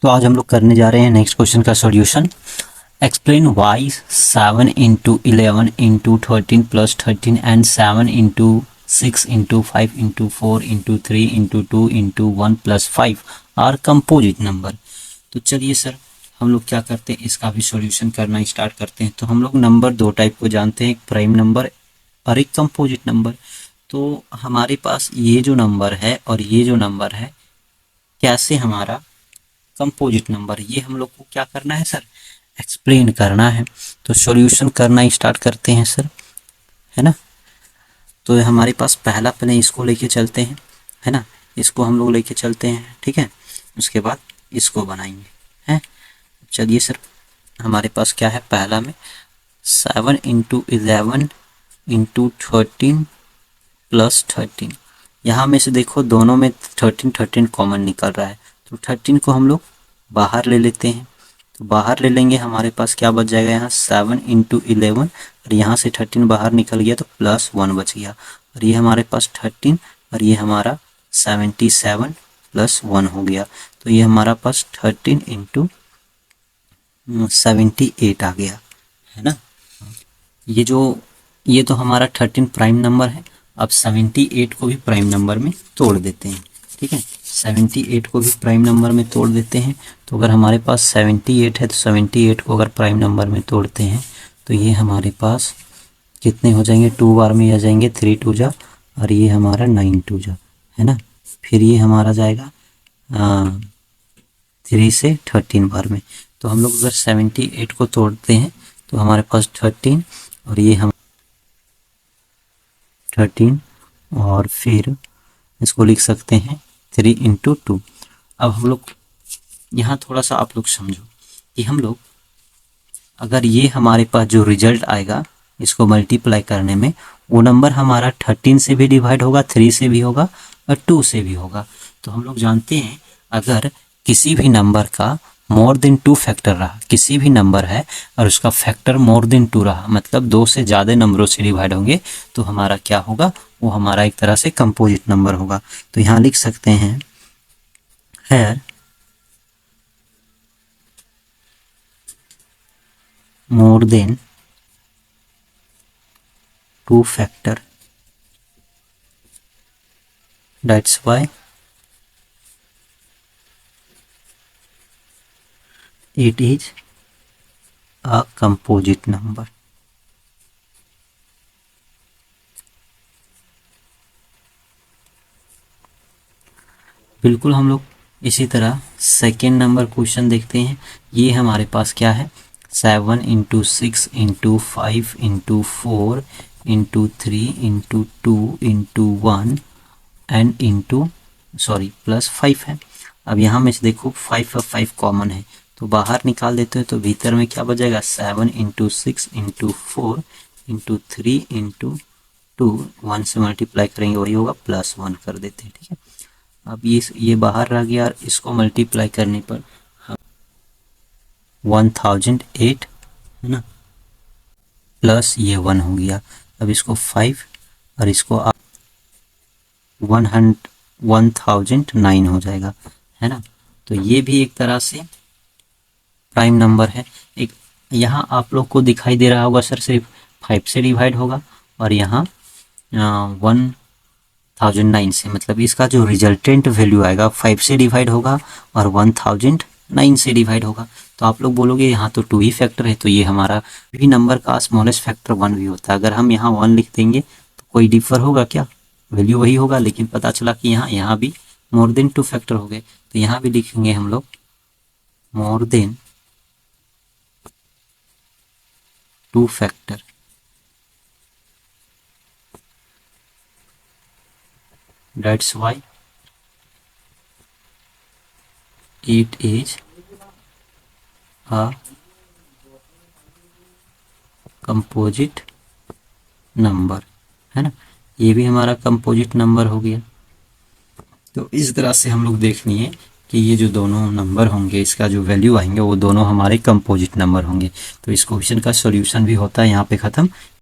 तो आज हम लोग करने जा रहे हैं नेक्स्ट क्वेश्चन का solution. Explain why 7 into 11 into 13 plus 13 and 7 into 6 into 5 into 4 into 3 into 2 into 1 plus 5 are composite number. तो चलिए सर हम लोग क्या करते हैं, इसका भी सॉल्यूशन करना स्टार्ट करते हैं। तो हम लोग नंबर दो टाइप को जानते हैं, एक प्राइम नंबर और एक कंपोजिट नंबर। तो हमारे पास ये जो नंबर है और ये जो नंबर है, कैसे हमारा कंपोजिट नंबर, ये हम लोग को क्या करना है सर, एक्सप्लेन करना है। तो सॉल्यूशन करना स्टार्ट करते हैं सर, है ना। तो हमारे पास पहला पहले इसको लेके चलते हैं, है ना, इसको हम लोग लेके चलते हैं, ठीक है। उसके बाद इसको बनाएंगे, हैं। चलिए सर हमारे पास क्या है, पहला में 7 इंटू 11 इंटू 13 प्लस 13। यहाँ में से देखो दोनों में 13 कॉमन निकल रहा है, तो 13 को हम लोग बाहर ले लेते हैं। तो बाहर ले लेंगे, हमारे पास क्या बच जाएगा, यहाँ 7 इंटू 11 और यहाँ से 13 बाहर निकल गया तो प्लस 1 बच गया। और ये हमारे पास 13 और ये हमारा 77 प्लस 1 हो गया। तो ये हमारा पास 13 इंटू 78 आ गया, है ना। ये तो हमारा 13 प्राइम नंबर है। अब 78 को भी प्राइम नंबर में तोड़ देते हैं, ठीक है। 78 को भी प्राइम नंबर में तोड़ देते हैं। तो अगर हमारे पास 78 है तो 78 को अगर प्राइम नंबर में तोड़ते हैं तो ये हमारे पास कितने हो जाएंगे, 2 बार में आ जाएंगे, 3 2 जा और ये हमारा 9 2 जा, है ना। फिर ये हमारा जाएगा 3 से 13 बार में। तो हम लोग अगर 78 को तोड़ते हैं तो हमारे पास 13 और ये हम 13 और फिर इसको लिख सकते हैं 3 इंटू 2। अब हम लोग यहाँ थोड़ा सा आप लोग समझो कि हम लोग अगर ये हमारे पास जो रिजल्ट आएगा इसको मल्टीप्लाई करने में, वो नंबर हमारा 13 से भी डिवाइड होगा, 3 से भी होगा और 2 से भी होगा। तो हम लोग जानते हैं अगर किसी भी नंबर का मोर देन 2 फैक्टर रहा, किसी भी नंबर है और उसका फैक्टर मोर देन 2 रहा, मतलब 2 से ज़्यादा नंबरों से डिवाइड होंगे, तो हमारा क्या होगा, वो हमारा एक तरह से कंपोजिट नंबर होगा। तो यहाँ लिख सकते हैं है more than 2 factor, that's why it is a composite number। बिल्कुल हम लोग इसी तरह सेकेंड नंबर क्वेश्चन देखते हैं। ये हमारे पास क्या है, 7 into 6 into 5 into 4 into 3 into 2 into 1 and into plus 5 है। अब यहाँ में से देखो 5 और 5 कॉमन है तो बाहर निकाल देते हैं, तो भीतर में क्या बचेगा, 7 इंटू 6 इंटू 4 इंटू 3 इंटू 2, 1 से मल्टीप्लाई करेंगे वही होगा, प्लस 1 कर देते हैं, ठीक है। अब ये बाहर रह गया और इसको मल्टीप्लाई करने पर 1008, है ना, प्लस ये 1 हो गया। अब इसको 5 और इसको 1009 हो जाएगा, है ना। तो ये भी एक तरह से प्राइम नंबर है। एक यहाँ आप लोग को दिखाई दे रहा होगा सर, सिर्फ 5 से डिवाइड होगा और यहाँ 1009 से, मतलब इसका जो रिजल्टेंट वैल्यू आएगा 5 से डिवाइड होगा और 1009 से डिवाइड होगा। तो आप लोग बोलोगे यहाँ तो 2 ही फैक्टर है, तो ये हमारा भी नंबर का स्मॉलेस्ट फैक्टर 1 भी होता है। अगर हम यहाँ 1 लिख देंगे तो कोई डिफर होगा क्या, वैल्यू वही होगा, लेकिन पता चला कि यहाँ भी मोर देन 2 फैक्टर हो गए। तो यहाँ भी लिखेंगे हम लोग more than 2 factor, that's why it is a composite number, है ना। ये भी हमारा कंपोजिट नंबर हो गया। तो इस तरह से हम लोग देखनी है कि ये जो दोनों नंबर होंगे, इसका जो वैल्यू आएंगे वो दोनों हमारे कंपोजिट नंबर होंगे। तो इस क्वेश्चन का सॉल्यूशन भी होता है यहाँ पे ख़त्म।